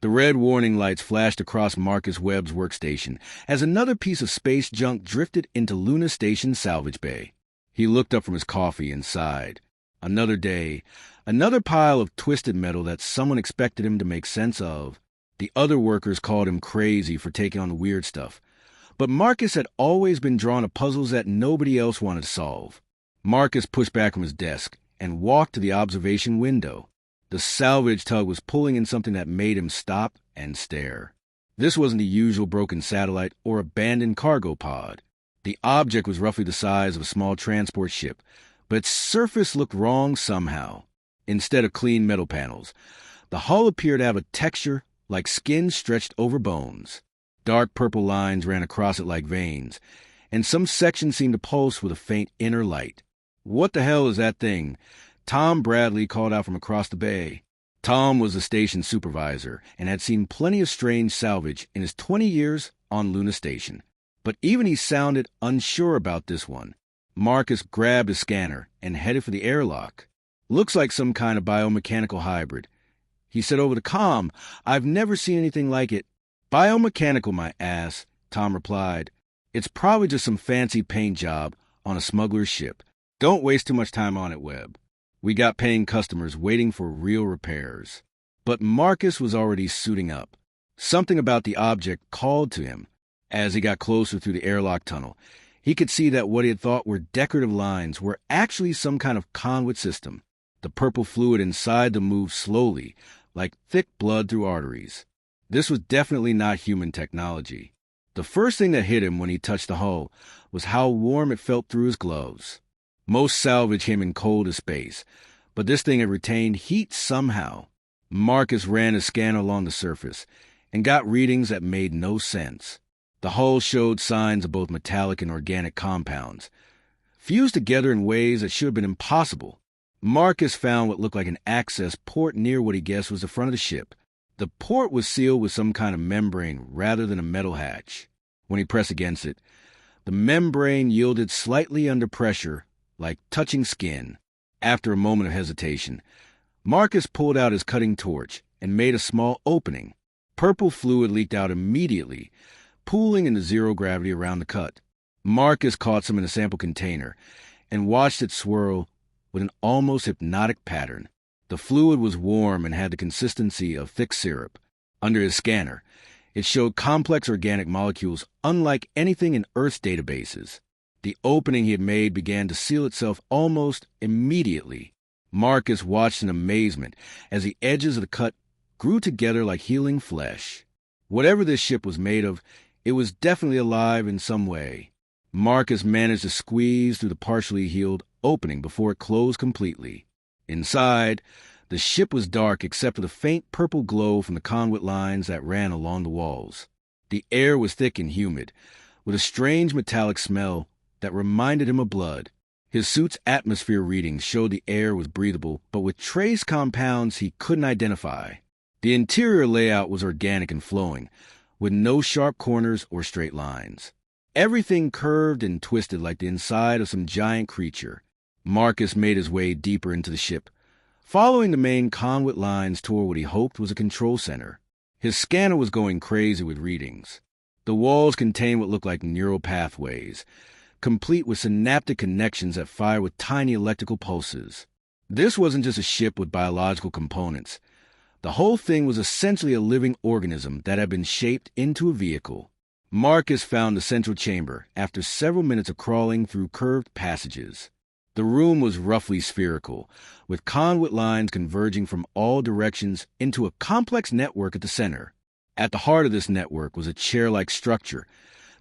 The red warning lights flashed across Marcus Webb's workstation as another piece of space junk drifted into Luna Station's salvage bay. He looked up from his coffee and sighed. Another day, another pile of twisted metal that someone expected him to make sense of. The other workers called him crazy for taking on the weird stuff. But Marcus had always been drawn to puzzles that nobody else wanted to solve. Marcus pushed back from his desk and walked to the observation window. The salvage tug was pulling in something that made him stop and stare. This wasn't the usual broken satellite or abandoned cargo pod. The object was roughly the size of a small transport ship, but its surface looked wrong somehow. Instead of clean metal panels, the hull appeared to have a texture like skin stretched over bones. Dark purple lines ran across it like veins, and some sections seemed to pulse with a faint inner light. "What the hell is that thing?" Tom Bradley called out from across the bay. Tom was the station supervisor and had seen plenty of strange salvage in his 20 years on Luna Station. But even he sounded unsure about this one. Marcus grabbed his scanner and headed for the airlock. "Looks like some kind of biomechanical hybrid," he said over the comm. "I've never seen anything like it." "Biomechanical, my ass," Tom replied. "It's probably just some fancy paint job on a smuggler's ship. Don't waste too much time on it, Webb. We got paying customers waiting for real repairs." But Marcus was already suiting up. Something about the object called to him. As he got closer through the airlock tunnel, he could see that what he had thought were decorative lines were actually some kind of conduit system. The purple fluid inside them moved slowly, like thick blood through arteries. This was definitely not human technology. The first thing that hit him when he touched the hull was how warm it felt through his gloves. Most salvage came in cold as space, but this thing had retained heat somehow. Marcus ran a scanner along the surface and got readings that made no sense. The hull showed signs of both metallic and organic compounds, fused together in ways that should have been impossible. Marcus found what looked like an access port near what he guessed was the front of the ship. The port was sealed with some kind of membrane rather than a metal hatch. When he pressed against it, the membrane yielded slightly under pressure, like touching skin. After a moment of hesitation, Marcus pulled out his cutting torch and made a small opening. Purple fluid leaked out immediately, pooling into zero gravity around the cut. Marcus caught some in a sample container and watched it swirl with an almost hypnotic pattern. The fluid was warm and had the consistency of thick syrup. Under his scanner, it showed complex organic molecules unlike anything in Earth's databases. The opening he had made began to seal itself almost immediately. Marcus watched in amazement as the edges of the cut grew together like healing flesh. Whatever this ship was made of, it was definitely alive in some way. Marcus managed to squeeze through the partially healed opening before it closed completely. Inside, the ship was dark except for the faint purple glow from the conduit lines that ran along the walls. The air was thick and humid, with a strange metallic smell that reminded him of blood. His suit's atmosphere readings showed the air was breathable, but with trace compounds he couldn't identify. The interior layout was organic and flowing, with no sharp corners or straight lines. Everything curved and twisted like the inside of some giant creature. Marcus made his way deeper into the ship, following the main conduit lines toward what he hoped was a control center. His scanner was going crazy with readings. The walls contained what looked like neural pathways, complete with synaptic connections that fire with tiny electrical pulses. This wasn't just a ship with biological components. The whole thing was essentially a living organism that had been shaped into a vehicle. Marcus found the central chamber after several minutes of crawling through curved passages. The room was roughly spherical, with conduit lines converging from all directions into a complex network at the center. At the heart of this network was a chair-like structure,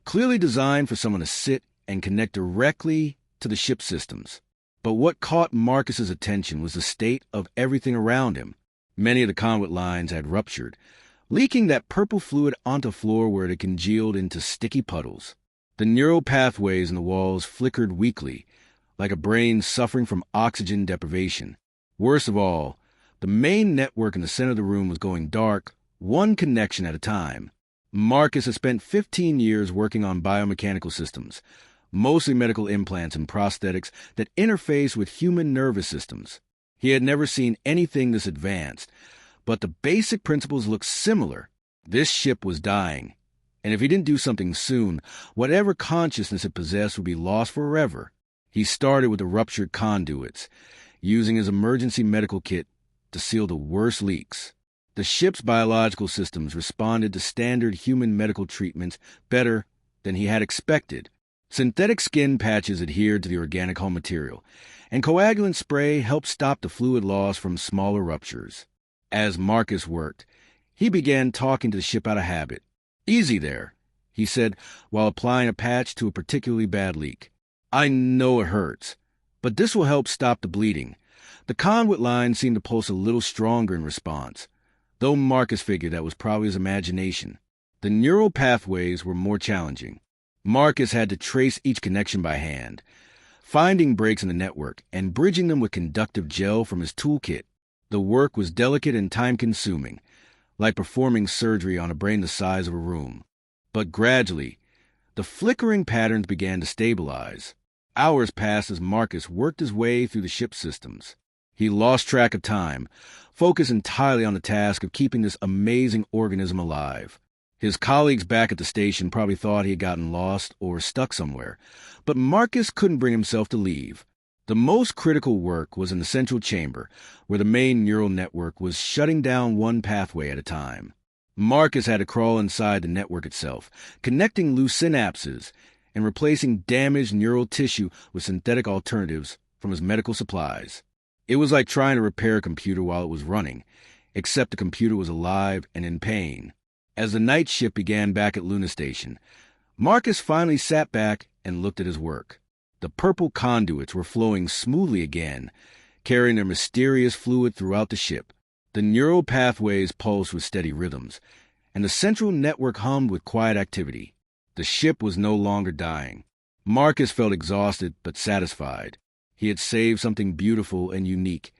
clearly designed for someone to sit and connect directly to the ship's systems. But what caught Marcus's attention was the state of everything around him. Many of the conduit lines had ruptured, leaking that purple fluid onto the floor where it had congealed into sticky puddles. The neural pathways in the walls flickered weakly, like a brain suffering from oxygen deprivation. Worst of all, the main network in the center of the room was going dark, one connection at a time. Marcus had spent 15 years working on biomechanical systems, mostly medical implants and prosthetics that interface with human nervous systems. He had never seen anything this advanced, but the basic principles looked similar. This ship was dying, and if he didn't do something soon, whatever consciousness it possessed would be lost forever. He started with the ruptured conduits, using his emergency medical kit to seal the worst leaks. The ship's biological systems responded to standard human medical treatments better than he had expected. Synthetic skin patches adhered to the organic hull material, and coagulant spray helped stop the fluid loss from smaller ruptures. As Marcus worked, he began talking to the ship out of habit. "Easy there," he said while applying a patch to a particularly bad leak. "I know it hurts, but this will help stop the bleeding." The conduit line seemed to pulse a little stronger in response, though Marcus figured that was probably his imagination. The neural pathways were more challenging. Marcus had to trace each connection by hand, finding breaks in the network and bridging them with conductive gel from his toolkit. The work was delicate and time-consuming, like performing surgery on a brain the size of a room. But gradually, the flickering patterns began to stabilize. Hours passed as Marcus worked his way through the ship's systems. He lost track of time, focused entirely on the task of keeping this amazing organism alive. His colleagues back at the station probably thought he had gotten lost or stuck somewhere, but Marcus couldn't bring himself to leave. The most critical work was in the central chamber, where the main neural network was shutting down one pathway at a time. Marcus had to crawl inside the network itself, connecting loose synapses and replacing damaged neural tissue with synthetic alternatives from his medical supplies. It was like trying to repair a computer while it was running, except the computer was alive and in pain. As the night shift began back at Luna Station, Marcus finally sat back and looked at his work. The purple conduits were flowing smoothly again, carrying their mysterious fluid throughout the ship. The neural pathways pulsed with steady rhythms, and the central network hummed with quiet activity. The ship was no longer dying. Marcus felt exhausted but satisfied. He had saved something beautiful and unique,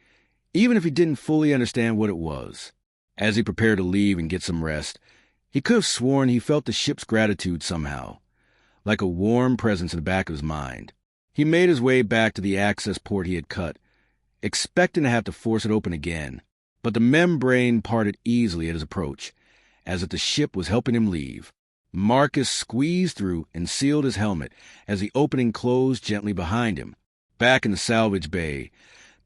even if he didn't fully understand what it was. As he prepared to leave and get some rest, he could have sworn he felt the ship's gratitude somehow, like a warm presence in the back of his mind. He made his way back to the access port he had cut, expecting to have to force it open again, but the membrane parted easily at his approach, as if the ship was helping him leave. Marcus squeezed through and sealed his helmet as the opening closed gently behind him. Back in the salvage bay,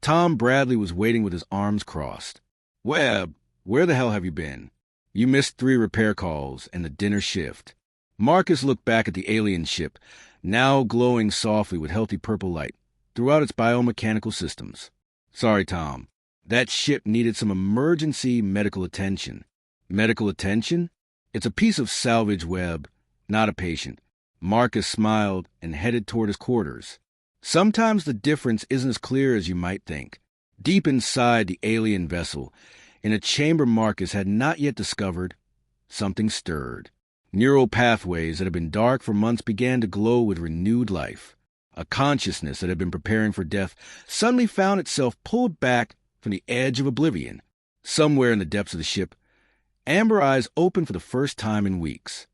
Tom Bradley was waiting with his arms crossed. "Webb, where the hell have you been? You missed 3 repair calls and the dinner shift." Marcus looked back at the alien ship, now glowing softly with healthy purple light throughout its biomechanical systems. "Sorry, Tom. That ship needed some emergency medical attention." "Medical attention?" "It's a piece of salvage web, not a patient." Marcus smiled and headed toward his quarters. Sometimes the difference isn't as clear as you might think. Deep inside the alien vessel, in a chamber Marcus had not yet discovered, something stirred. Neural pathways that had been dark for months began to glow with renewed life. A consciousness that had been preparing for death suddenly found itself pulled back from the edge of oblivion. Somewhere in the depths of the ship, amber eyes opened for the first time in weeks.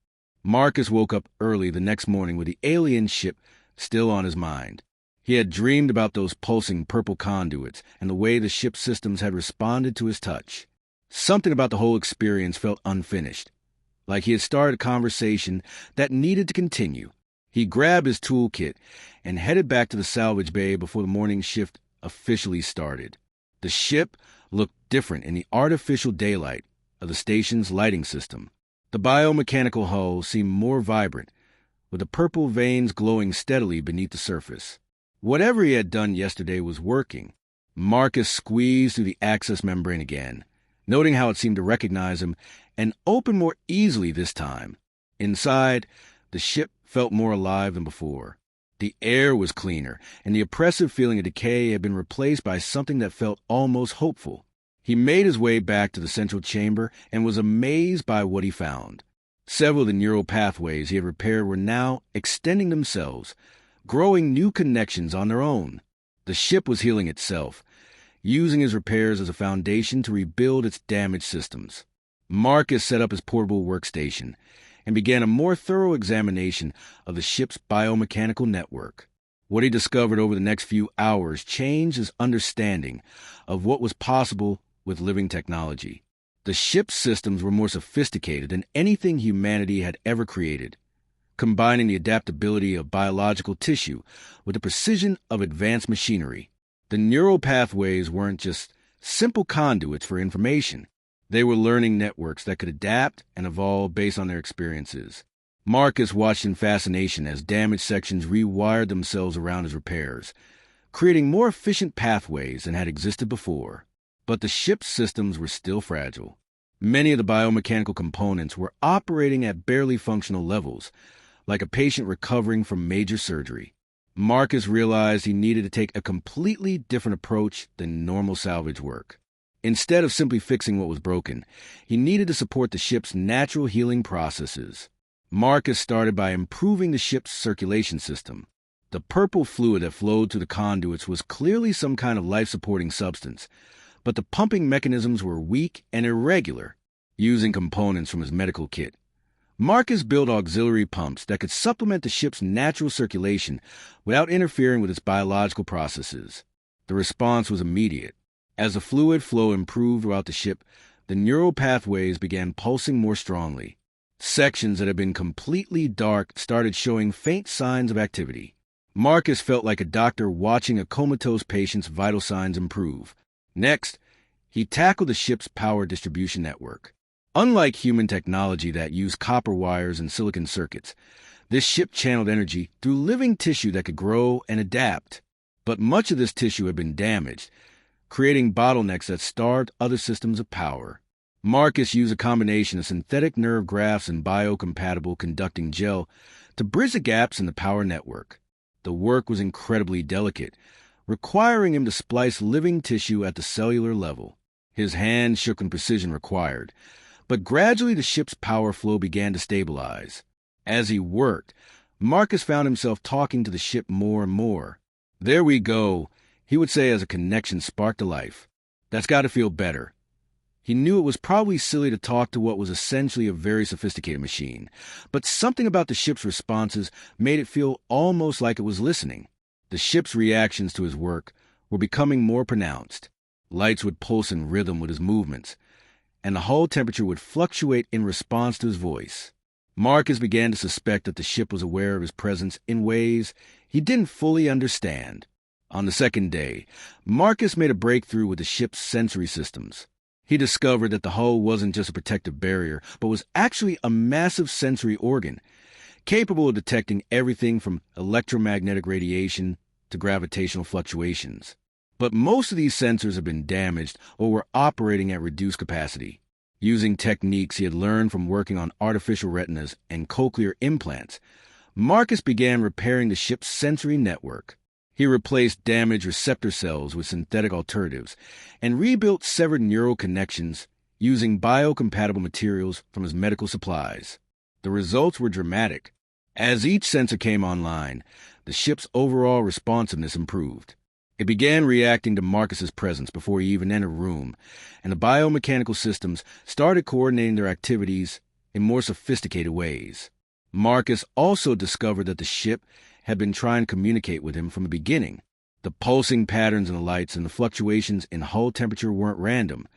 Marcus woke up early the next morning with the alien ship still on his mind. He had dreamed about those pulsing purple conduits and the way the ship's systems had responded to his touch. Something about the whole experience felt unfinished, like he had started a conversation that needed to continue. He grabbed his toolkit and headed back to the salvage bay before the morning shift officially started. The ship looked different in the artificial daylight of the station's lighting system. The biomechanical hull seemed more vibrant, with the purple veins glowing steadily beneath the surface. Whatever he had done yesterday was working. Marcus squeezed through the access membrane again, noting how it seemed to recognize him and open more easily this time. Inside, the ship felt more alive than before. The air was cleaner, and the oppressive feeling of decay had been replaced by something that felt almost hopeful. He made his way back to the central chamber and was amazed by what he found. Several of the neural pathways he had repaired were now extending themselves, growing new connections on their own. The ship was healing itself, using his repairs as a foundation to rebuild its damaged systems. Marcus set up his portable workstation and began a more thorough examination of the ship's biomechanical network. What he discovered over the next few hours changed his understanding of what was possible with living technology. The ship's systems were more sophisticated than anything humanity had ever created, combining the adaptability of biological tissue with the precision of advanced machinery. The neural pathways weren't just simple conduits for information. They were learning networks that could adapt and evolve based on their experiences. Marcus watched in fascination as damaged sections rewired themselves around his repairs, creating more efficient pathways than had existed before. But the ship's systems were still fragile. Many of the biomechanical components were operating at barely functional levels, like a patient recovering from major surgery. Marcus realized he needed to take a completely different approach than normal salvage work. Instead of simply fixing what was broken, he needed to support the ship's natural healing processes. Marcus started by improving the ship's circulation system. The purple fluid that flowed through the conduits was clearly some kind of life-supporting substance, but the pumping mechanisms were weak and irregular. Using components from his medical kit, Marcus built auxiliary pumps that could supplement the ship's natural circulation without interfering with its biological processes. The response was immediate. As the fluid flow improved throughout the ship, the neural pathways began pulsing more strongly. Sections that had been completely dark started showing faint signs of activity. Marcus felt like a doctor watching a comatose patient's vital signs improve. Next, he tackled the ship's power distribution network. Unlike human technology that used copper wires and silicon circuits, this ship channeled energy through living tissue that could grow and adapt. But much of this tissue had been damaged, creating bottlenecks that starved other systems of power. Marcus used a combination of synthetic nerve grafts and biocompatible conducting gel to bridge the gaps in the power network. The work was incredibly delicate, requiring him to splice living tissue at the cellular level. His hands shook when precision required, but gradually the ship's power flow began to stabilize. As he worked, Marcus found himself talking to the ship more and more. "There we go," he would say as a connection sparked to life. "That's got to feel better." He knew it was probably silly to talk to what was essentially a very sophisticated machine, but something about the ship's responses made it feel almost like it was listening. The ship's reactions to his work were becoming more pronounced. Lights would pulse in rhythm with his movements, and the hull temperature would fluctuate in response to his voice. Marcus began to suspect that the ship was aware of his presence in ways he didn't fully understand. On the second day, Marcus made a breakthrough with the ship's sensory systems. He discovered that the hull wasn't just a protective barrier, but was actually a massive sensory organ, capable of detecting everything from electromagnetic radiation to gravitational fluctuations. But most of these sensors had been damaged or were operating at reduced capacity. Using techniques he had learned from working on artificial retinas and cochlear implants, Marcus began repairing the ship's sensory network. He replaced damaged receptor cells with synthetic alternatives and rebuilt severed neural connections using biocompatible materials from his medical supplies. The results were dramatic. As each sensor came online, the ship's overall responsiveness improved. It began reacting to Marcus's presence before he even entered a room, and the biomechanical systems started coordinating their activities in more sophisticated ways. Marcus also discovered that the ship had been trying to communicate with him from the beginning. The pulsing patterns in the lights and the fluctuations in hull temperature weren't random.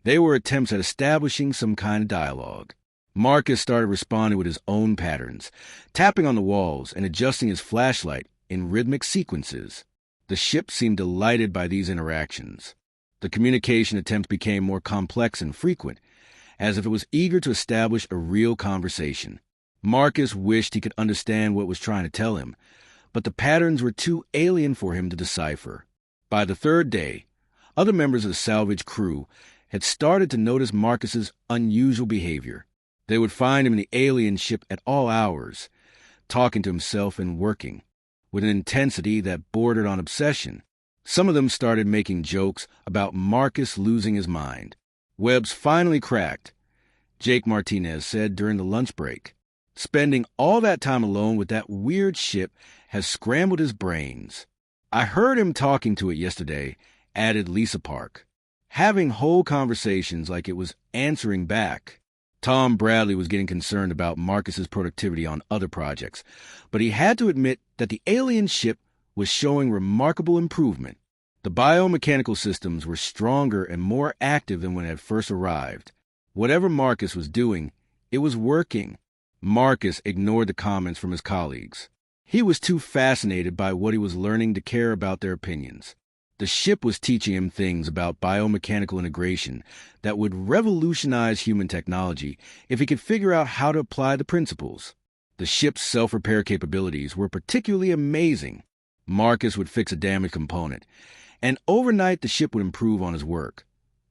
They were attempts at establishing some kind of dialogue. Marcus started responding with his own patterns, tapping on the walls and adjusting his flashlight in rhythmic sequences. The ship seemed delighted by these interactions. The communication attempts became more complex and frequent, as if it was eager to establish a real conversation. Marcus wished he could understand what it was trying to tell him, but the patterns were too alien for him to decipher. By the third day, other members of the salvage crew had started to notice Marcus's unusual behavior. They would find him in the alien ship at all hours, talking to himself and working, with an intensity that bordered on obsession. Some of them started making jokes about Marcus losing his mind. "Webs finally cracked," Jake Martinez said during the lunch break. "Spending all that time alone with that weird ship has scrambled his brains." "I heard him talking to it yesterday," added Lisa Park, "having whole conversations like it was answering back." Tom Bradley was getting concerned about Marcus's productivity on other projects, but he had to admit that the alien ship was showing remarkable improvement. The biomechanical systems were stronger and more active than when it had first arrived. Whatever Marcus was doing, it was working. Marcus ignored the comments from his colleagues. He was too fascinated by what he was learning to care about their opinions. The ship was teaching him things about biomechanical integration that would revolutionize human technology if he could figure out how to apply the principles. The ship's self-repair capabilities were particularly amazing. Marcus would fix a damaged component, and overnight the ship would improve on his work,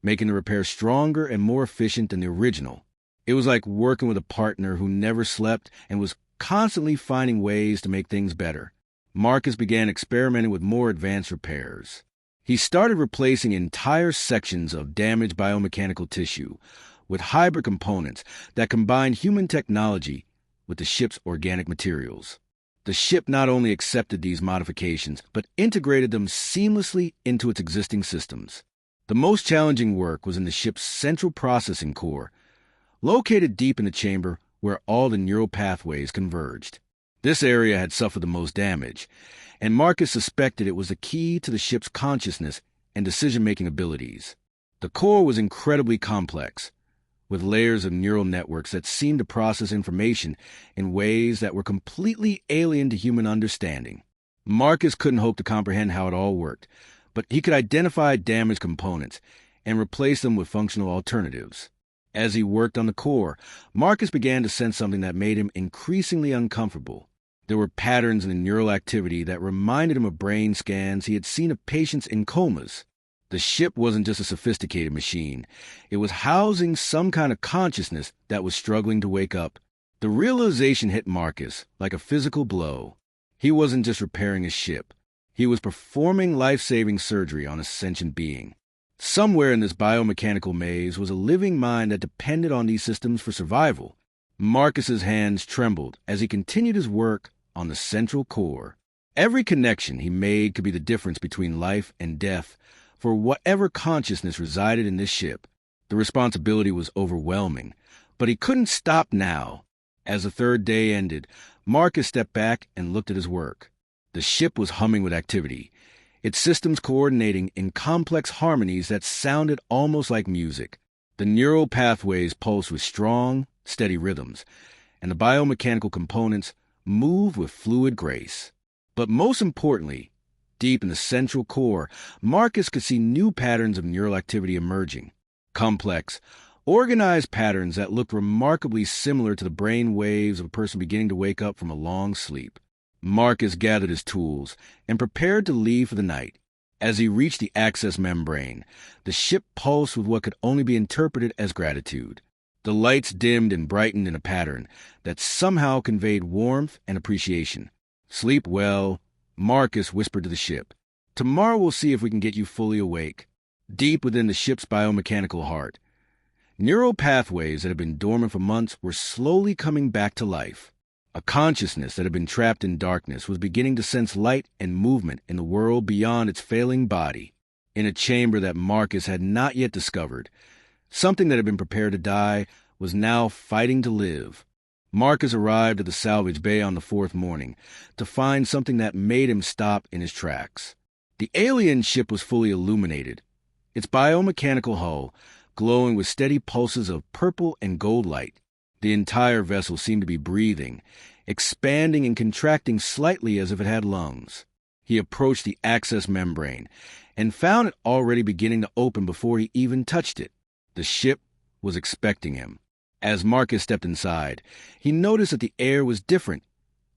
making the repair stronger and more efficient than the original. It was like working with a partner who never slept and was constantly finding ways to make things better. Marcus began experimenting with more advanced repairs. He started replacing entire sections of damaged biomechanical tissue with hybrid components that combined human technology with the ship's organic materials. The ship not only accepted these modifications, but integrated them seamlessly into its existing systems. The most challenging work was in the ship's central processing core, located deep in the chamber where all the neural pathways converged. This area had suffered the most damage, and Marcus suspected it was the key to the ship's consciousness and decision-making abilities. The core was incredibly complex, with layers of neural networks that seemed to process information in ways that were completely alien to human understanding. Marcus couldn't hope to comprehend how it all worked, but he could identify damaged components and replace them with functional alternatives. As he worked on the core, Marcus began to sense something that made him increasingly uncomfortable. There were patterns in the neural activity that reminded him of brain scans he had seen of patients in comas. The ship wasn't just a sophisticated machine. It was housing some kind of consciousness that was struggling to wake up. The realization hit Marcus like a physical blow. He wasn't just repairing a ship. He was performing life-saving surgery on a sentient being. Somewhere in this biomechanical maze was a living mind that depended on these systems for survival. Marcus's hands trembled as he continued his work on the central core. Every connection he made could be the difference between life and death for whatever consciousness resided in this ship. The responsibility was overwhelming, but he couldn't stop now. As the third day ended, Marcus stepped back and looked at his work. The ship was humming with activity, its systems coordinating in complex harmonies that sounded almost like music. The neural pathways pulsed with strong, steady rhythms, and the biomechanical components moved with fluid grace. But most importantly, deep in the central core, Marcus could see new patterns of neural activity emerging. Complex, organized patterns that looked remarkably similar to the brain waves of a person beginning to wake up from a long sleep. Marcus gathered his tools and prepared to leave for the night. As he reached the access membrane, the ship pulsed with what could only be interpreted as gratitude. The lights dimmed and brightened in a pattern that somehow conveyed warmth and appreciation. "Sleep well," Marcus whispered to the ship. "Tomorrow we'll see if we can get you fully awake." Deep within the ship's biomechanical heart, neural pathways that had been dormant for months were slowly coming back to life. A consciousness that had been trapped in darkness was beginning to sense light and movement in the world beyond its failing body. In a chamber that Marcus had not yet discovered, something that had been prepared to die was now fighting to live. Marcus arrived at the salvage bay on the fourth morning to find something that made him stop in his tracks. The alien ship was fully illuminated, its biomechanical hull glowing with steady pulses of purple and gold light. The entire vessel seemed to be breathing, expanding and contracting slightly as if it had lungs. He approached the access membrane and found it already beginning to open before he even touched it. The ship was expecting him. As Marcus stepped inside, he noticed that the air was different,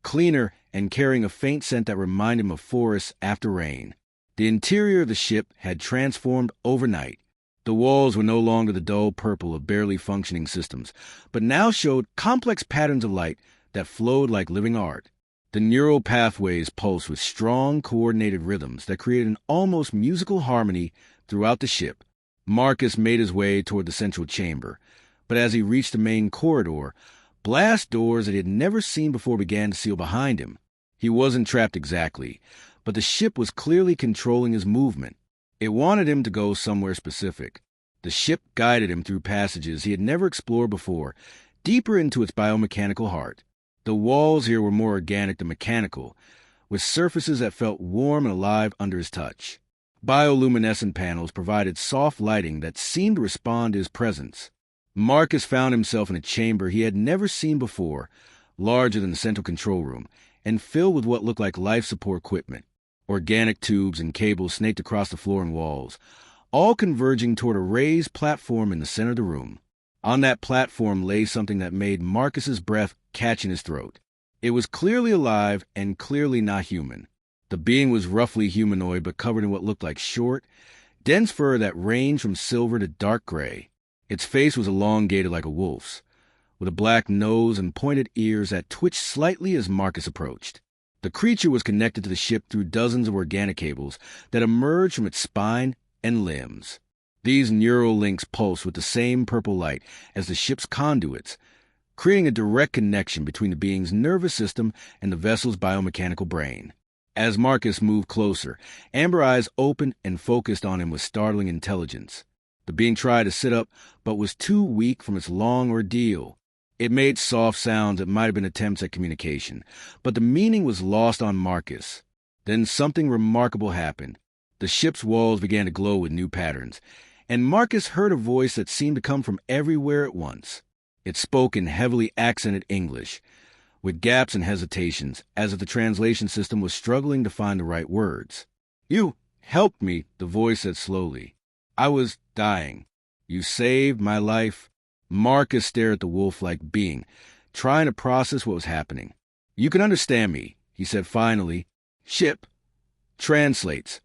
cleaner, and carrying a faint scent that reminded him of forests after rain. The interior of the ship had transformed overnight. The walls were no longer the dull purple of barely functioning systems, but now showed complex patterns of light that flowed like living art. The neural pathways pulsed with strong, coordinated rhythms that created an almost musical harmony throughout the ship. Marcus made his way toward the central chamber, but as he reached the main corridor, blast doors that he had never seen before began to seal behind him. He wasn't trapped exactly, but the ship was clearly controlling his movement. It wanted him to go somewhere specific. The ship guided him through passages he had never explored before, deeper into its biomechanical heart. The walls here were more organic than mechanical, with surfaces that felt warm and alive under his touch. Bioluminescent panels provided soft lighting that seemed to respond to his presence. Marcus found himself in a chamber he had never seen before, larger than the central control room, and filled with what looked like life support equipment. Organic tubes and cables snaked across the floor and walls, all converging toward a raised platform in the center of the room. On that platform lay something that made Marcus's breath catch in his throat. It was clearly alive and clearly not human. The being was roughly humanoid but covered in what looked like short, dense fur that ranged from silver to dark gray. Its face was elongated like a wolf's, with a black nose and pointed ears that twitched slightly as Marcus approached. The creature was connected to the ship through dozens of organic cables that emerged from its spine and limbs. These neural links pulsed with the same purple light as the ship's conduits, creating a direct connection between the being's nervous system and the vessel's biomechanical brain. As Marcus moved closer, amber eyes opened and focused on him with startling intelligence. The being tried to sit up, but was too weak from its long ordeal. It made soft sounds that might have been attempts at communication, but the meaning was lost on Marcus. Then something remarkable happened. The ship's walls began to glow with new patterns, and Marcus heard a voice that seemed to come from everywhere at once. It spoke in heavily accented English, with gaps and hesitations, as if the translation system was struggling to find the right words. "You helped me," the voice said slowly. "I was dying. You saved my life." Marcus stared at the wolf-like being, trying to process what was happening. "You can understand me," he said finally. "Ship translates,"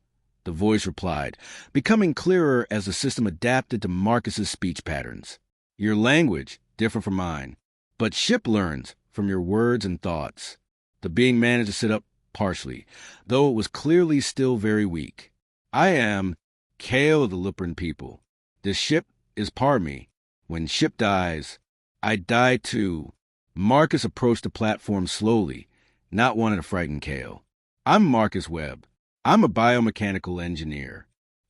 the voice replied, becoming clearer as the system adapted to Marcus's speech patterns. "Your language, different from mine, but ship learns from your words and thoughts." The being managed to sit up partially, though it was clearly still very weak. "I am Kale of the Luprin people. This ship is part of me. When ship dies, I die too." Marcus approached the platform slowly, not wanting to frighten Kale. "I'm Marcus Webb. I'm a biomechanical engineer.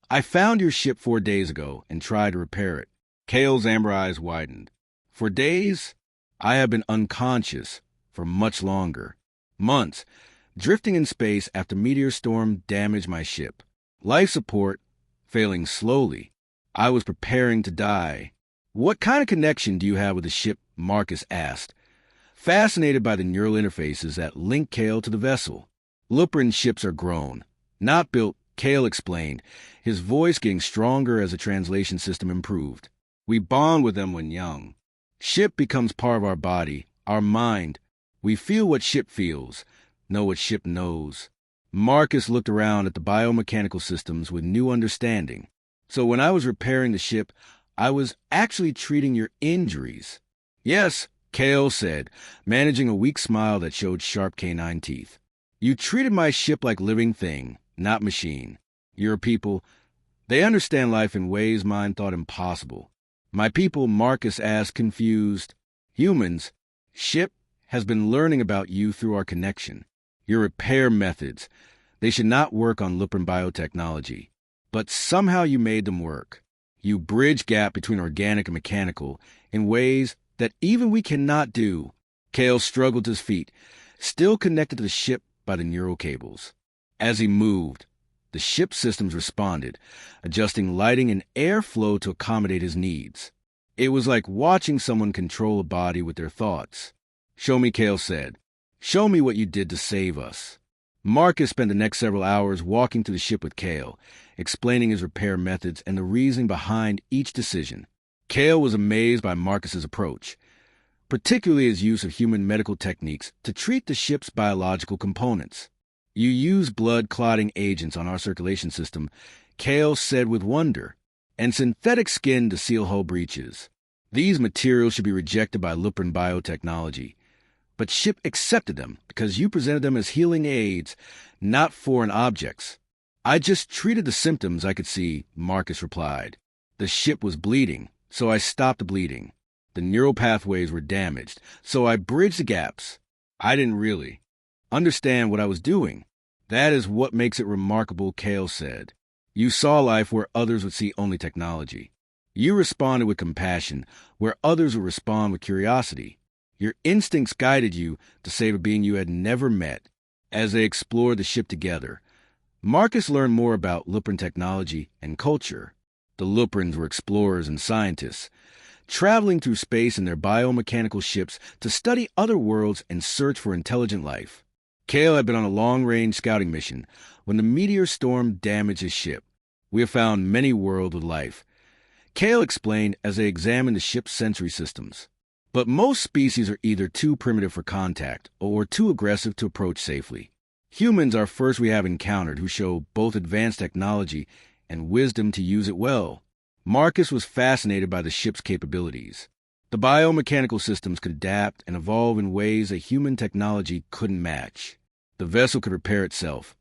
I found your ship 4 days ago and tried to repair it." Kale's amber eyes widened. "For days? I have been unconscious for much longer. Months, drifting in space after meteor storm damaged my ship. Life support failing slowly. I was preparing to die." "What kind of connection do you have with the ship?" Marcus asked, fascinated by the neural interfaces that link Kale to the vessel. "Luprin ships are grown, not built," Kale explained, his voice getting stronger as the translation system improved. "We bond with them when young. Ship becomes part of our body, our mind. We feel what ship feels, know what ship knows." Marcus looked around at the biomechanical systems with new understanding. "So when I was repairing the ship, I was actually treating your injuries." "Yes," Kale said, managing a weak smile that showed sharp canine teeth. "You treated my ship like living thing, not machine. Your people, they understand life in ways mine thought impossible." "My people?" Marcus asked, confused. "Humans. Ship has been learning about you through our connection. Your repair methods. They should not work on Luprin biotechnology. But somehow you made them work. You bridge gap between organic and mechanical in ways that even we cannot do." Kale struggled to his feet, still connected to the ship by the neural cables. As he moved, the ship's systems responded, adjusting lighting and airflow to accommodate his needs. It was like watching someone control a body with their thoughts. "Show me," Kale said. "Show me what you did to save us." Marcus spent the next several hours walking through the ship with Kale, explaining his repair methods and the reasoning behind each decision. Kale was amazed by Marcus's approach, particularly his use of human medical techniques to treat the ship's biological components. "You use blood-clotting agents on our circulation system," Kale said with wonder, "and synthetic skin to seal hull breaches. These materials should be rejected by Luprin biotechnology. But ship accepted them because you presented them as healing aids, not foreign objects." "I just treated the symptoms I could see," Marcus replied. "The ship was bleeding, so I stopped the bleeding. The neural pathways were damaged, so I bridged the gaps. I didn't really understand what I was doing." "That is what makes it remarkable," Kale said. "You saw life where others would see only technology. You responded with compassion where others would respond with curiosity. Your instincts guided you to save a being you had never met." As they explored the ship together, Marcus learned more about Luprin technology and culture. The Luprins were explorers and scientists, traveling through space in their biomechanical ships to study other worlds and search for intelligent life. Kale had been on a long-range scouting mission when the meteor storm damaged his ship. We have found many worlds with life, Kale explained as they examined the ship's sensory systems. But most species are either too primitive for contact or too aggressive to approach safely. Humans are first we have encountered who show both advanced technology and wisdom to use it well. Marcus was fascinated by the ship's capabilities. The biomechanical systems could adapt and evolve in ways that human technology couldn't match. The vessel could repair itself,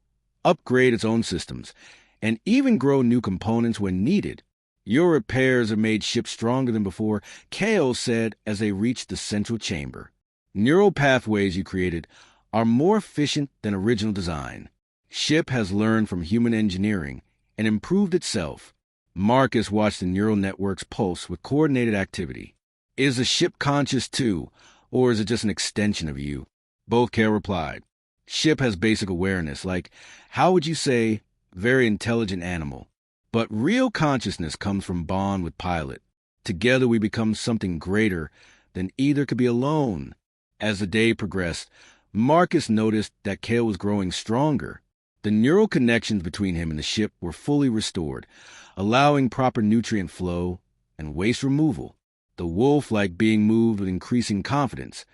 upgrade its own systems, and even grow new components when needed. Your repairs have made ships stronger than before, Kale said as they reached the central chamber. Neural pathways you created are more efficient than original design. Ship has learned from human engineering and improved itself. Marcus watched the neural networks pulse with coordinated activity. Is the ship conscious too, or is it just an extension of you? Both Kale replied. Ship has basic awareness, like, how would you say, very intelligent animal. But real consciousness comes from bond with pilot. Together we become something greater than either could be alone. As the day progressed, Marcus noticed that Kale was growing stronger. The neural connections between him and the ship were fully restored, allowing proper nutrient flow and waste removal. The wolf liked being moved with increasing confidence,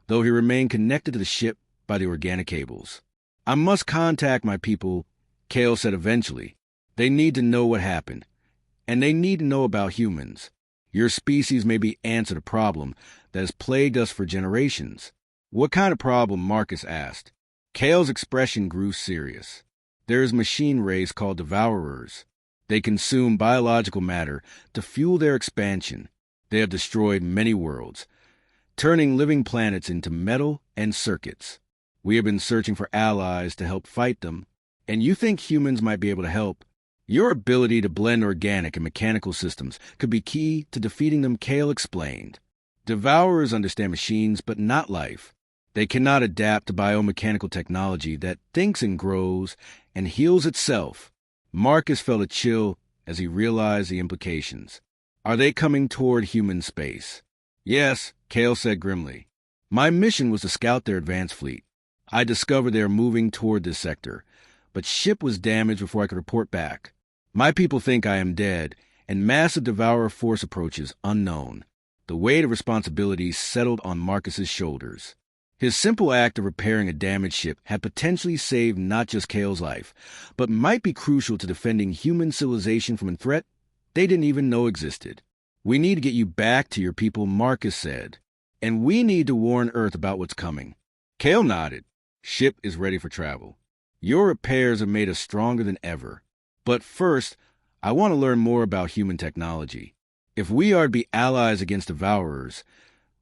though he remained connected to the ship by the organic cables. I must contact my people, Kale said eventually. They need to know what happened, and they need to know about humans. Your species may be answered a problem that has plagued us for generations. What kind of problem? Marcus asked. Kale's expression grew serious. There is a machine race called devourers. They consume biological matter to fuel their expansion. They have destroyed many worlds, turning living planets into metal and circuits. We have been searching for allies to help fight them, and you think humans might be able to help? Your ability to blend organic and mechanical systems could be key to defeating them, Kale explained. Devourers understand machines, but not life. They cannot adapt to biomechanical technology that thinks and grows and heals itself. Marcus felt a chill as he realized the implications. Are they coming toward human space? Yes, Kale said grimly. My mission was to scout their advanced fleet. I discovered they are moving toward this sector, but ship was damaged before I could report back. My people think I am dead, and massive devourer force approaches unknown. The weight of responsibility settled on Marcus's shoulders. His simple act of repairing a damaged ship had potentially saved not just Kale's life, but might be crucial to defending human civilization from a threat they didn't even know existed. We need to get you back to your people, Marcus said, and we need to warn Earth about what's coming. Kale nodded. Ship is ready for travel. Your repairs have made us stronger than ever. But first, I want to learn more about human technology. If we are to be allies against devourers,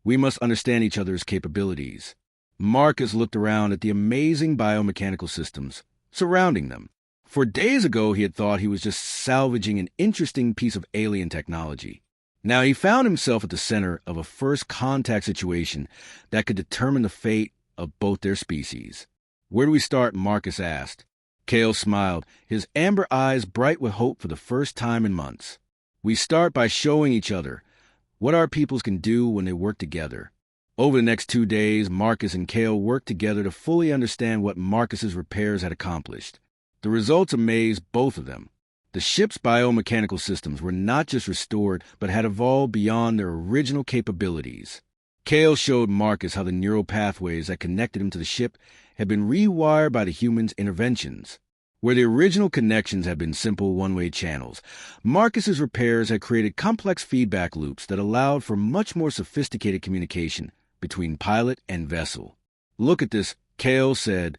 we must understand each other's capabilities. Marcus looked around at the amazing biomechanical systems surrounding them. For days ago, he had thought he was just salvaging an interesting piece of alien technology. Now he found himself at the center of a first contact situation that could determine the fate of both their species. Where do we start? Marcus asked. Kale smiled, his amber eyes bright with hope for the first time in months. We start by showing each other what our peoples can do when they work together. Over the next 2 days, Marcus and Kale worked together to fully understand what Marcus's repairs had accomplished. The results amazed both of them. The ship's biomechanical systems were not just restored, but had evolved beyond their original capabilities. Kale showed Marcus how the neural pathways that connected him to the ship had been rewired by the humans' interventions. Where the original connections had been simple one-way channels, Marcus's repairs had created complex feedback loops that allowed for much more sophisticated communication between pilot and vessel. Look at this, Kale said,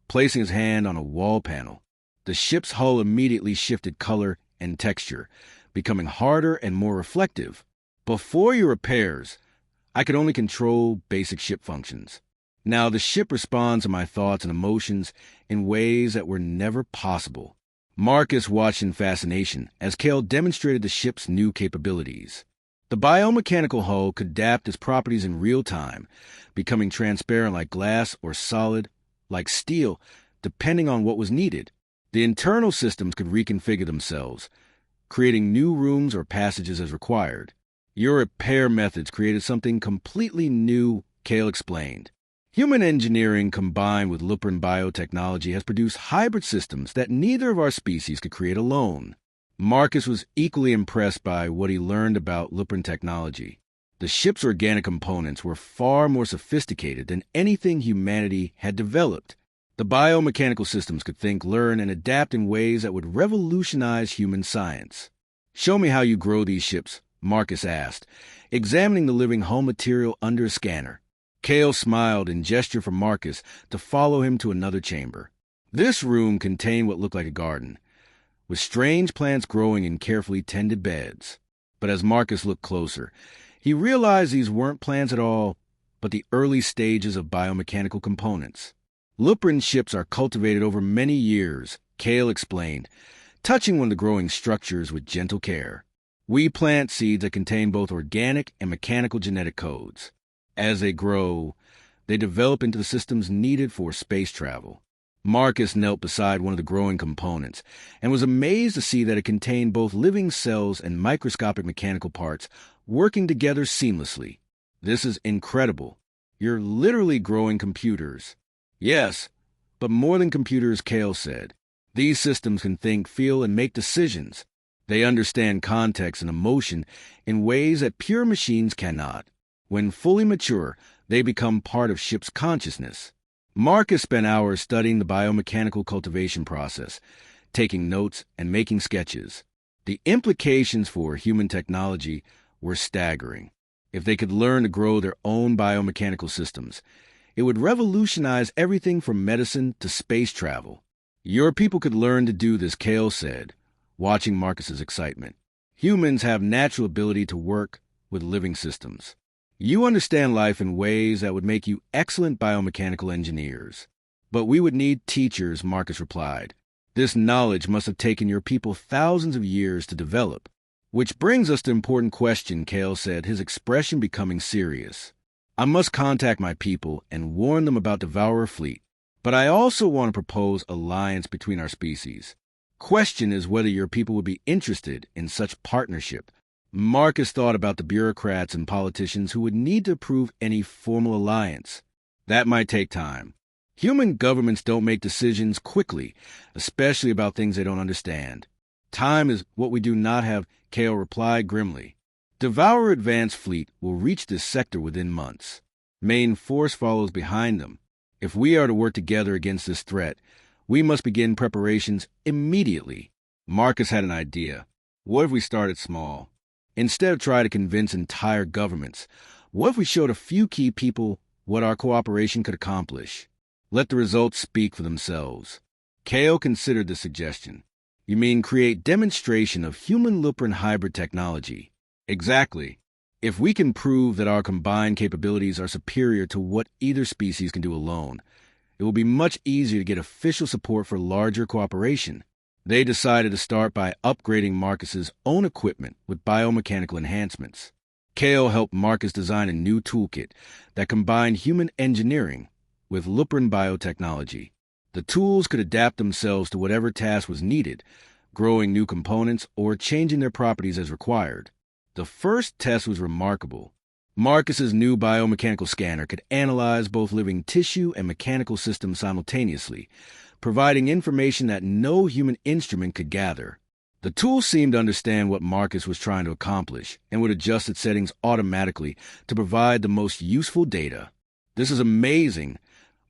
placing his hand on a wall panel. The ship's hull immediately shifted color and texture, becoming harder and more reflective. Before your repairs, I could only control basic ship functions. Now the ship responds to my thoughts and emotions in ways that were never possible. Marcus watched in fascination as Kale demonstrated the ship's new capabilities. The biomechanical hull could adapt its properties in real time, becoming transparent like glass or solid like steel, depending on what was needed. The internal systems could reconfigure themselves, creating new rooms or passages as required. Your repair methods created something completely new, Kale explained. Human engineering combined with Lupin biotechnology has produced hybrid systems that neither of our species could create alone. Marcus was equally impressed by what he learned about Lupin technology. The ship's organic components were far more sophisticated than anything humanity had developed. The biomechanical systems could think, learn, and adapt in ways that would revolutionize human science. "Show me how you grow these ships," Marcus asked, examining the living hull material under a scanner. Kale smiled and gestured for Marcus to follow him to another chamber. This room contained what looked like a garden, with strange plants growing in carefully tended beds. But as Marcus looked closer, he realized these weren't plants at all, but the early stages of biomechanical components. Lupin ships are cultivated over many years, Kale explained, touching one of the growing structures with gentle care. We plant seeds that contain both organic and mechanical genetic codes. As they grow, they develop into the systems needed for space travel. Marcus knelt beside one of the growing components and was amazed to see that it contained both living cells and microscopic mechanical parts working together seamlessly. "This is incredible. You're literally growing computers." "Yes, but more than computers," Kale said. "These systems can think, feel, and make decisions. They understand context and emotion in ways that pure machines cannot. When fully mature, they become part of ship's consciousness." Marcus spent hours studying the biomechanical cultivation process, taking notes and making sketches. The implications for human technology were staggering. If they could learn to grow their own biomechanical systems, it would revolutionize everything from medicine to space travel. "Your people could learn to do this," Kale said, watching Marcus's excitement. "Humans have natural ability to work with living systems. You understand life in ways that would make you excellent biomechanical engineers." "But we would need teachers," Marcus replied. "This knowledge must have taken your people thousands of years to develop." "Which brings us to an important question," Kale said, his expression becoming serious. "I must contact my people and warn them about Devourer Fleet, but I also want to propose alliance between our species. Question is whether your people would be interested in such partnership." Marcus thought about the bureaucrats and politicians who would need to approve any formal alliance. That might take time. Human governments don't make decisions quickly, especially about things they don't understand. "Time is what we do not have," Kale replied grimly. "Devourer Advanced Fleet will reach this sector within months. Main Force follows behind them. If we are to work together against this threat, we must begin preparations immediately." Marcus had an idea. "What if we started small? Instead of trying to convince entire governments, what if we showed a few key people what our cooperation could accomplish? Let the results speak for themselves." Kale considered the suggestion. "You mean create demonstration of human Lupin hybrid technology?" "Exactly. If we can prove that our combined capabilities are superior to what either species can do alone, it will be much easier to get official support for larger cooperation." They decided to start by upgrading Marcus's own equipment with biomechanical enhancements. Kale helped Marcus design a new toolkit that combined human engineering with Lupin biotechnology. The tools could adapt themselves to whatever task was needed, growing new components or changing their properties as required. The first test was remarkable. Marcus's new biomechanical scanner could analyze both living tissue and mechanical systems simultaneously, providing information that no human instrument could gather. The tool seemed to understand what Marcus was trying to accomplish and would adjust its settings automatically to provide the most useful data. "This is amazing,"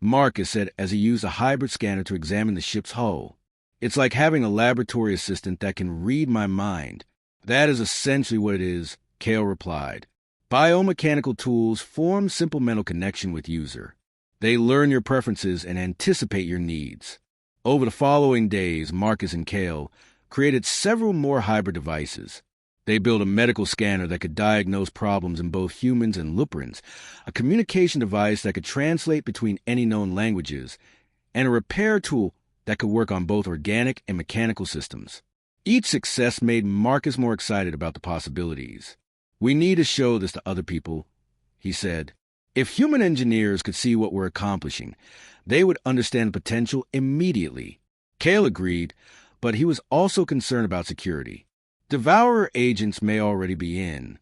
Marcus said as he used a hybrid scanner to examine the ship's hull. "It's like having a laboratory assistant that can read my mind." "That is essentially what it is," Kale replied. "Biomechanical tools form simple mental connection with user. They learn your preferences and anticipate your needs." Over the following days, Marcus and Kale created several more hybrid devices. They built a medical scanner that could diagnose problems in both humans and Lupins, a communication device that could translate between any known languages, and a repair tool that could work on both organic and mechanical systems. Each success made Marcus more excited about the possibilities. "We need to show this to other people," he said. "If human engineers could see what we're accomplishing, they would understand the potential immediately." Kale agreed, but he was also concerned about security. Devourer agents may already be in.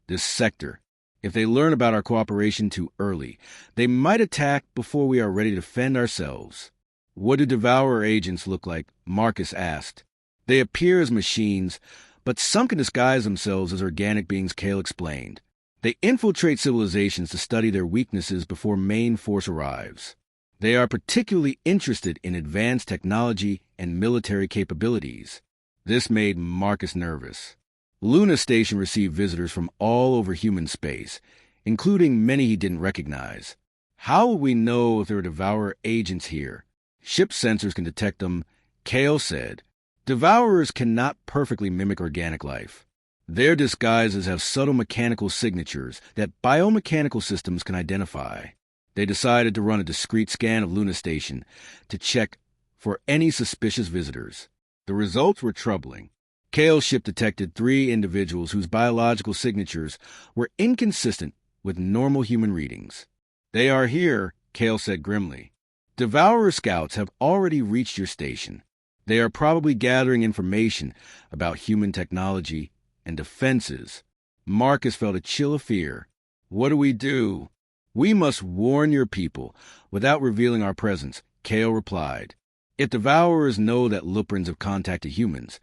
this sector. If they learn about our cooperation too early, they might attack before we are ready to defend ourselves. What do Devourer agents look like? Marcus asked. They appear as machines, but some can disguise themselves as organic beings, Kale explained. They infiltrate civilizations to study their weaknesses before main force arrives. They are particularly interested in advanced technology and military capabilities. This made Marcus nervous. Luna Station received visitors from all over human space, including many he didn't recognize. How will we know if there are Devourer agents here? Ship sensors can detect them, Kale said. Devourers cannot perfectly mimic organic life. Their disguises have subtle mechanical signatures that biomechanical systems can identify. They decided to run a discreet scan of Luna Station to check for any suspicious visitors. The results were troubling. Kale's ship detected 3 individuals whose biological signatures were inconsistent with normal human readings. They are here, Kale said grimly. Devourer scouts have already reached your station. They are probably gathering information about human technology and defenses. Marcus felt a chill of fear. What do? We must warn your people without revealing our presence, Kale replied. If Devourers know that Luprans have contacted humans,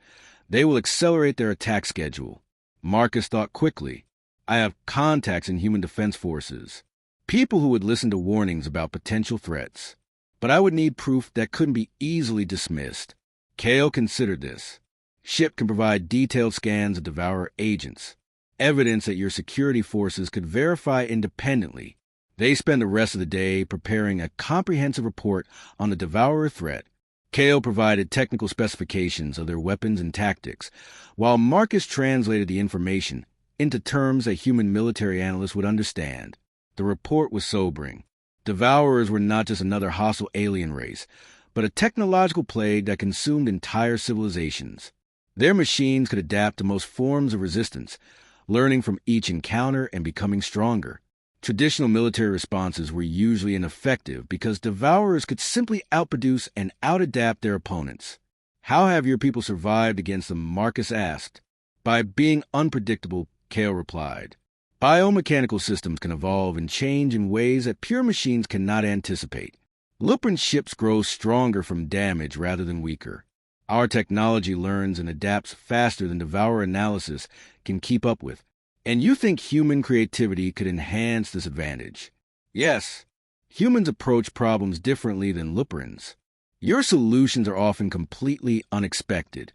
they will accelerate their attack schedule. Marcus thought quickly. I have contacts in human defense forces, people who would listen to warnings about potential threats. But I would need proof that couldn't be easily dismissed. Kale considered this. Ship can provide detailed scans of Devourer agents, evidence that your security forces could verify independently. They spend the rest of the day preparing a comprehensive report on the Devourer threat. Kale provided technical specifications of their weapons and tactics, while Marcus translated the information into terms that human military analysts would understand. The report was sobering. Devourers were not just another hostile alien race, but a technological plague that consumed entire civilizations. Their machines could adapt to most forms of resistance, learning from each encounter and becoming stronger. Traditional military responses were usually ineffective because Devourers could simply outproduce and outadapt their opponents. How have your people survived against them? Marcus asked. By being unpredictable, Kale replied. Biomechanical systems can evolve and change in ways that pure machines cannot anticipate. Lupran ships grow stronger from damage rather than weaker. Our technology learns and adapts faster than Devourer analysis can keep up with. And you think human creativity could enhance this advantage? Yes. Humans approach problems differently than Luprans. Your solutions are often completely unexpected,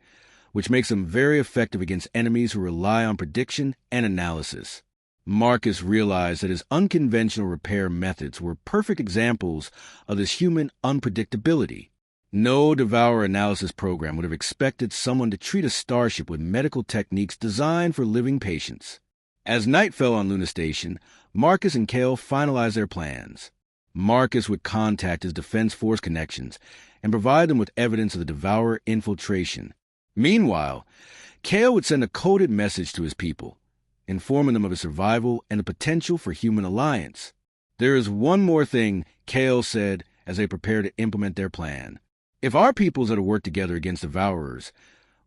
which makes them very effective against enemies who rely on prediction and analysis. Marcus realized that his unconventional repair methods were perfect examples of this human unpredictability. No Devourer analysis program would have expected someone to treat a starship with medical techniques designed for living patients. As night fell on Luna Station, Marcus and Kale finalized their plans. Marcus would contact his Defense Force connections and provide them with evidence of the Devourer infiltration. Meanwhile, Kale would send a coded message to his people, informing them of his survival and the potential for human alliance. There is one more thing, Kale said as they prepared to implement their plan. If our peoples are to work together against Devourers,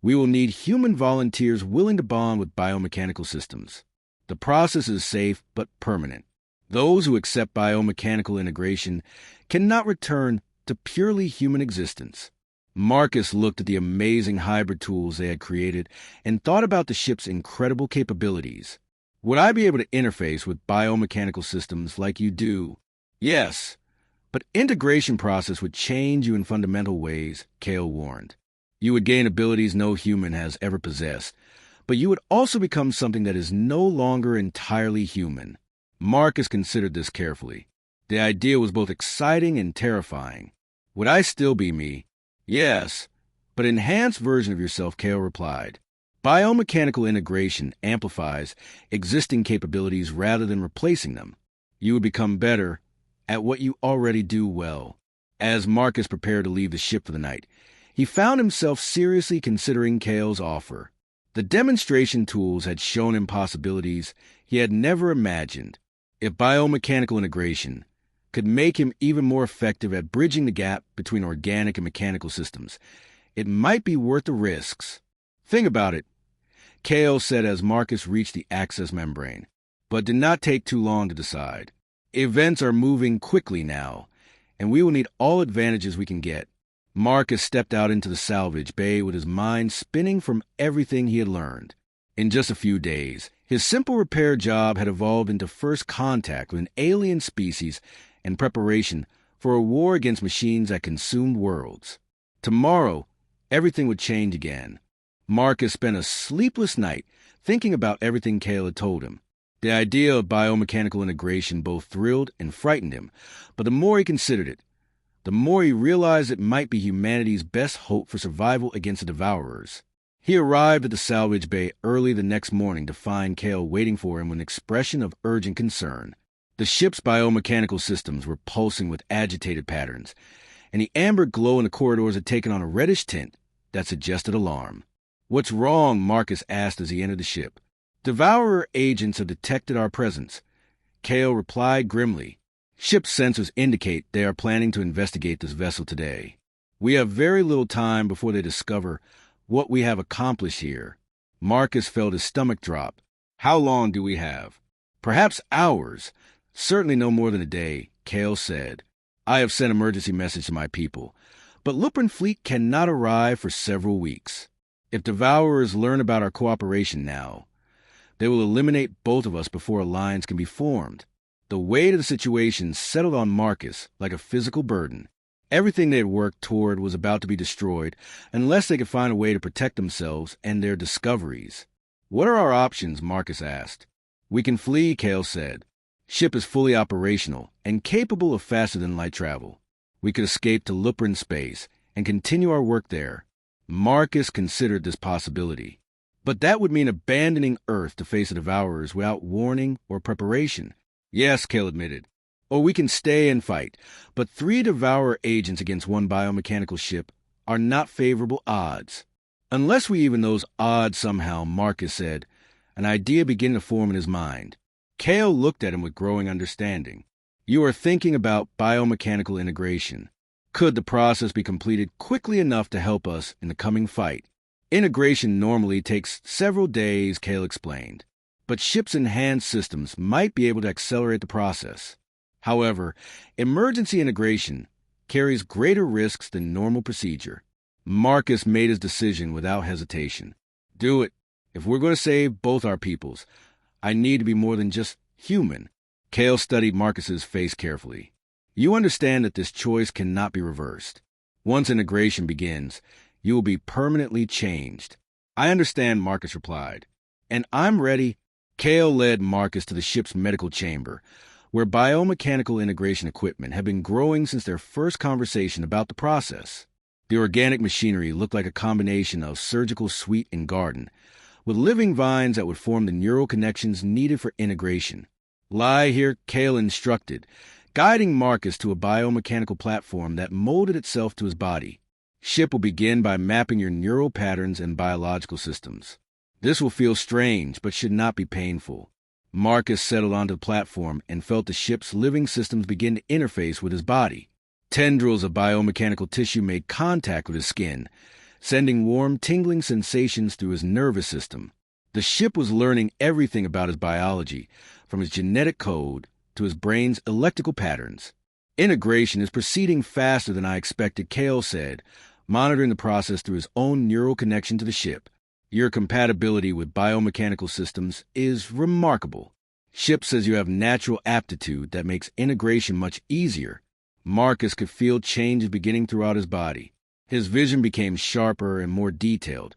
we will need human volunteers willing to bond with biomechanical systems. The process is safe but permanent. Those who accept biomechanical integration cannot return to purely human existence. Marcus looked at the amazing hybrid tools they had created and thought about the ship's incredible capabilities. Would I be able to interface with biomechanical systems like you do? Yes, but integration process would change you in fundamental ways, Kale warned. You would gain abilities no human has ever possessed, but you would also become something that is no longer entirely human. Marcus considered this carefully. The idea was both exciting and terrifying. Would I still be me? Yes, but an enhanced version of yourself, Kale replied. Biomechanical integration amplifies existing capabilities rather than replacing them. You would become better at what you already do well. As Marcus prepared to leave the ship for the night, he found himself seriously considering Kale's offer. The demonstration tools had shown him possibilities he had never imagined. If biomechanical integration could make him even more effective at bridging the gap between organic and mechanical systems, it might be worth the risks. Think about it, Kale said as Marcus reached the access membrane. but did not take too long to decide. Events are moving quickly now, and we will need all advantages we can get. Marcus stepped out into the salvage bay with his mind spinning from everything he had learned. In just a few days, his simple repair job had evolved into first contact with an alien species and preparation for a war against machines that consumed worlds. Tomorrow, everything would change again. Marcus spent a sleepless night thinking about everything Cale had told him. The idea of biomechanical integration both thrilled and frightened him, but the more he considered it, the more he realized it might be humanity's best hope for survival against the Devourers. He arrived at the salvage bay early the next morning to find Cale waiting for him with an expression of urgent concern. The ship's biomechanical systems were pulsing with agitated patterns, and the amber glow in the corridors had taken on a reddish tint that suggested alarm. "What's wrong?" Marcus asked as he entered the ship. "Devourer agents have detected our presence," Cale replied grimly. "Ship's sensors indicate they are planning to investigate this vessel today. We have very little time before they discover what we have accomplished here." Marcus felt his stomach drop. "How long do we have?" "Perhaps hours. Certainly no more than a day," Cale said. "I have sent emergency message to my people, but Lupin fleet cannot arrive for several weeks. If Devourers learn about our cooperation now, they will eliminate both of us before a alliance can be formed." The weight of the situation settled on Marcus like a physical burden. Everything they had worked toward was about to be destroyed unless they could find a way to protect themselves and their discoveries. "What are our options?" Marcus asked. "We can flee," Cale said. "Ship is fully operational and capable of faster-than-light travel. We could escape to Lupin space and continue our work there." Marcus considered this possibility. But that would mean abandoning Earth to face the Devourers without warning or preparation. "Yes," Cale admitted. "Or we can stay and fight, but 3 Devourer agents against 1 biomechanical ship are not favorable odds." "Unless we even those odds somehow," Marcus said, an idea beginning to form in his mind. Cale looked at him with growing understanding. "You are thinking about biomechanical integration. Could the process be completed quickly enough to help us in the coming fight?" "Integration normally takes several days," Cale explained. "But ship's enhanced systems might be able to accelerate the process. However, emergency integration carries greater risks than normal procedure." Marcus made his decision without hesitation. "Do it. If we're going to save both our peoples, I need to be more than just human." Cale studied Marcus's face carefully. "You understand that this choice cannot be reversed. Once integration begins, you will be permanently changed." "I understand," Marcus replied. "And I'm ready." Cale led Marcus to the ship's medical chamber, where biomechanical integration equipment had been growing since their first conversation about the process. The organic machinery looked like a combination of surgical suite and garden, with living vines that would form the neural connections needed for integration. "Lie here," Cale instructed, guiding Marcus to a biomechanical platform that molded itself to his body. "Ship will begin by mapping your neural patterns and biological systems. This will feel strange, but should not be painful." Marcus settled onto the platform and felt the ship's living systems begin to interface with his body. Tendrils of biomechanical tissue made contact with his skin, sending warm, tingling sensations through his nervous system. The ship was learning everything about his biology, from his genetic code to his brain's electrical patterns. "Integration is proceeding faster than I expected," Cale said, monitoring the process through his own neural connection to the ship. "Your compatibility with biomechanical systems is remarkable. Ship says you have natural aptitude that makes integration much easier." Marcus could feel changes beginning throughout his body. His vision became sharper and more detailed,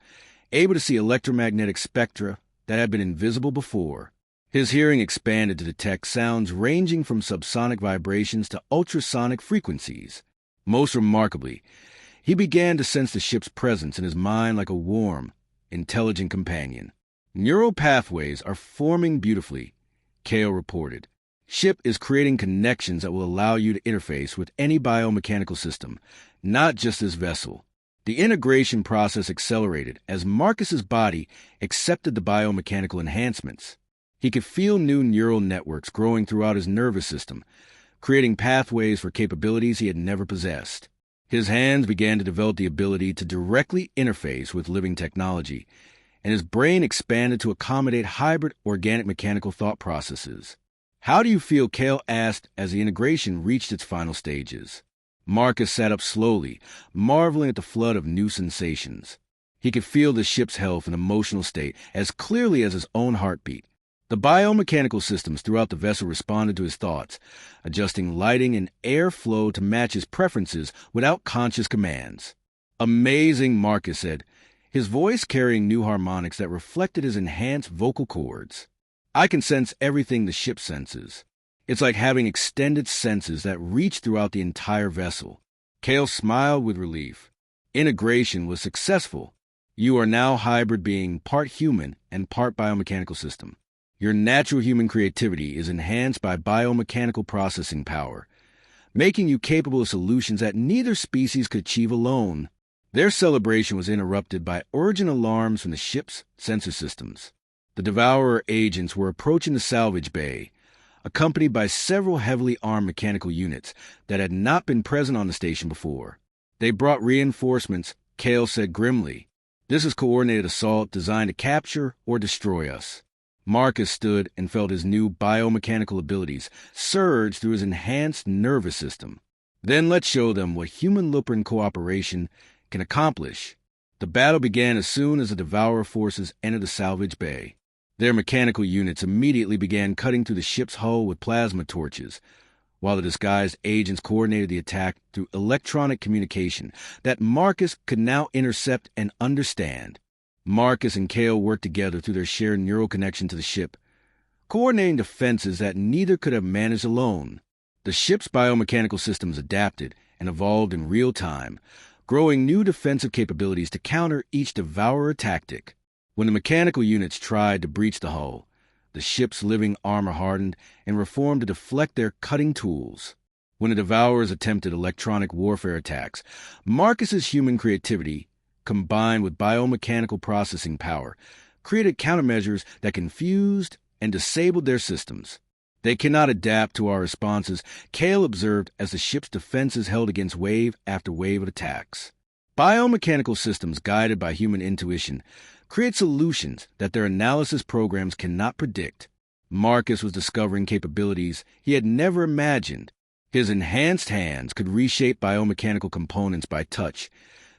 able to see electromagnetic spectra that had been invisible before. His hearing expanded to detect sounds ranging from subsonic vibrations to ultrasonic frequencies. Most remarkably, he began to sense the ship's presence in his mind like a warm, intelligent companion. "Neural pathways are forming beautifully," Cale reported. "Ship is creating connections that will allow you to interface with any biomechanical system, not just this vessel." The integration process accelerated as Marcus's body accepted the biomechanical enhancements. He could feel new neural networks growing throughout his nervous system, creating pathways for capabilities he had never possessed. His hands began to develop the ability to directly interface with living technology, and his brain expanded to accommodate hybrid organic mechanical thought processes. "How do you feel?" Kale asked as the integration reached its final stages. Marcus sat up slowly, marveling at the flood of new sensations. He could feel the ship's health and emotional state as clearly as his own heartbeat. The biomechanical systems throughout the vessel responded to his thoughts, adjusting lighting and air flow to match his preferences without conscious commands. "Amazing," Marcus said, his voice carrying new harmonics that reflected his enhanced vocal cords. "I can sense everything the ship senses. It's like having extended senses that reach throughout the entire vessel." Kale smiled with relief. Integration was successful. You are now hybrid being, part human and part biomechanical system. Your natural human creativity is enhanced by biomechanical processing power, making you capable of solutions that neither species could achieve alone. Their celebration was interrupted by urgent alarms from the ship's sensor systems. The Devourer agents were approaching the salvage bay, accompanied by several heavily armed mechanical units that had not been present on the station before. "They brought reinforcements," Kale said grimly. "This is coordinated assault designed to capture or destroy us." Marcus stood and felt his new biomechanical abilities surge through his enhanced nervous system. "Then let's show them what human-Lupin cooperation can accomplish." The battle began as soon as the Devourer forces entered the salvage bay. Their mechanical units immediately began cutting through the ship's hull with plasma torches, while the disguised agents coordinated the attack through electronic communication that Marcus could now intercept and understand. Marcus and Kale worked together through their shared neural connection to the ship, coordinating defenses that neither could have managed alone. The ship's biomechanical systems adapted and evolved in real time, growing new defensive capabilities to counter each Devourer tactic. When the mechanical units tried to breach the hull, the ship's living armor hardened and reformed to deflect their cutting tools. When the Devourers attempted electronic warfare attacks, Marcus's human creativity, combined with biomechanical processing power, created countermeasures that confused and disabled their systems. "They cannot adapt to our responses," Kale observed as the ship's defenses held against wave after wave of attacks. Biomechanical systems guided by human intuition create solutions that their analysis programs cannot predict. Marcus was discovering capabilities he had never imagined. His enhanced hands could reshape biomechanical components by touch,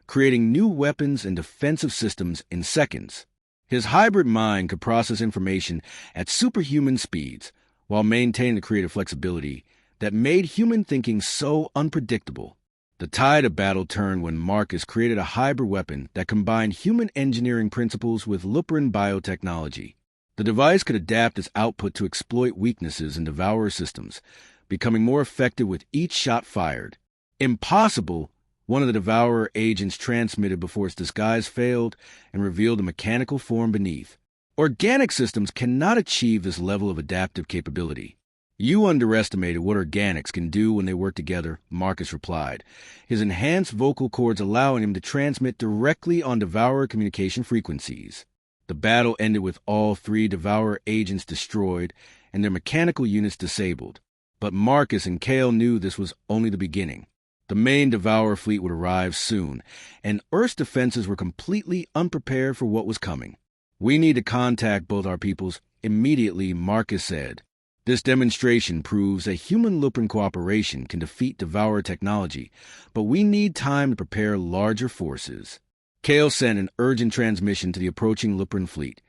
creating new weapons and defensive systems in seconds. His hybrid mind could process information at superhuman speeds while maintaining the creative flexibility that made human thinking so unpredictable. The tide of battle turned when Marcus created a hybrid weapon that combined human engineering principles with Lupin biotechnology. The device could adapt its output to exploit weaknesses in Devourer systems, becoming more effective with each shot fired. "Impossible," one of the Devourer agents transmitted before its disguise failed and revealed a mechanical form beneath. "Organic systems cannot achieve this level of adaptive capability." "You underestimated what organics can do when they work together," Marcus replied, his enhanced vocal cords allowing him to transmit directly on Devourer communication frequencies. The battle ended with all three Devourer agents destroyed and their mechanical units disabled. But Marcus and Kale knew this was only the beginning. The main Devourer fleet would arrive soon, and Earth's defenses were completely unprepared for what was coming. "We need to contact both our peoples immediately," Marcus said. "This demonstration proves that human-Lupin cooperation can defeat Devourer technology, but we need time to prepare larger forces." Kale sent an urgent transmission to the approaching Lupin fleet,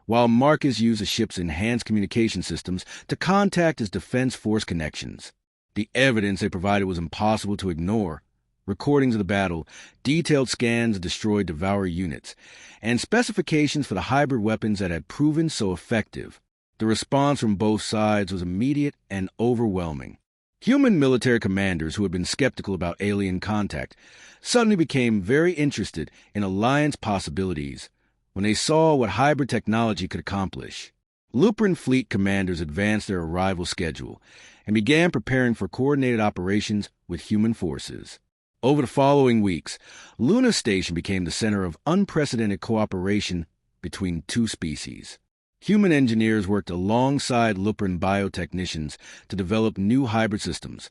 while Marcus used the ship's enhanced communication systems to contact his defense force connections. The evidence they provided was impossible to ignore. Recordings of the battle, detailed scans of destroyed Devourer units, and specifications for the hybrid weapons that had proven so effective. The response from both sides was immediate and overwhelming. Human military commanders who had been skeptical about alien contact suddenly became very interested in alliance possibilities when they saw what hybrid technology could accomplish. Lupin fleet commanders advanced their arrival schedule and began preparing for coordinated operations with human forces. Over the following weeks, Luna Station became the center of unprecedented cooperation between two species. Human engineers worked alongside Lupin biotechnicians to develop new hybrid systems,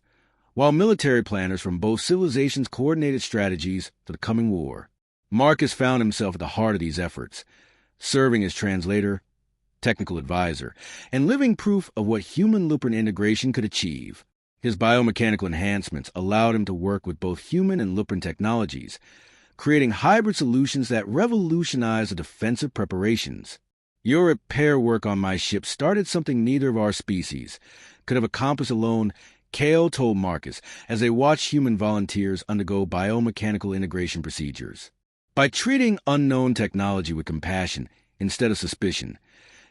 while military planners from both civilizations coordinated strategies for the coming war. Marcus found himself at the heart of these efforts, serving as translator, technical advisor, and living proof of what human-Lupin integration could achieve. His biomechanical enhancements allowed him to work with both human and Lupin technologies, creating hybrid solutions that revolutionized the defensive preparations. Your repair work on my ship started something neither of our species could have accomplished alone, Kale told Marcus as they watched human volunteers undergo biomechanical integration procedures. By treating unknown technology with compassion instead of suspicion,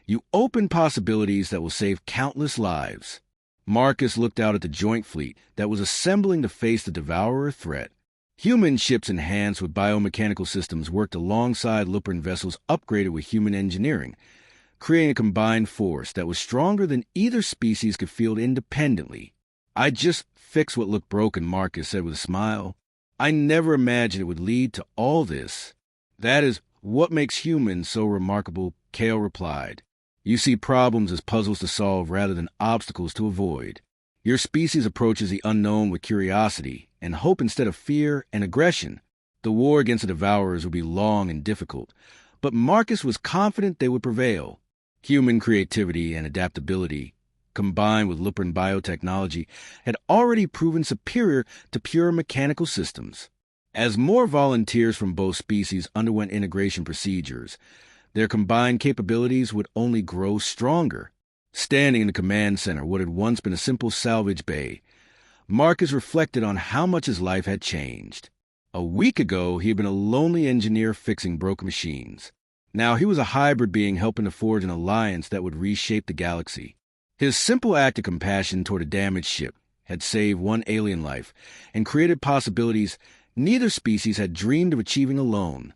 you open possibilities that will save countless lives. Marcus looked out at the joint fleet that was assembling to face the Devourer threat. Human ships enhanced with biomechanical systems worked alongside Lupin vessels upgraded with human engineering, creating a combined force that was stronger than either species could field independently. "I just fixed what looked broken," Marcus said with a smile. "I never imagined it would lead to all this." "That is what makes humans so remarkable," Kale replied. "You see problems as puzzles to solve rather than obstacles to avoid. Your species approaches the unknown with curiosity and hope instead of fear and aggression. The war against the Devourers would be long and difficult, but Marcus was confident they would prevail. Human creativity and adaptability, combined with Lupin biotechnology, had already proven superior to pure mechanical systems. As more volunteers from both species underwent integration procedures, their combined capabilities would only grow stronger. Standing in the command center, what had once been a simple salvage bay, Marcus reflected on how much his life had changed. A week ago, he had been a lonely engineer fixing broken machines. Now he was a hybrid being helping to forge an alliance that would reshape the galaxy. His simple act of compassion toward a damaged ship had saved one alien life and created possibilities neither species had dreamed of achieving alone.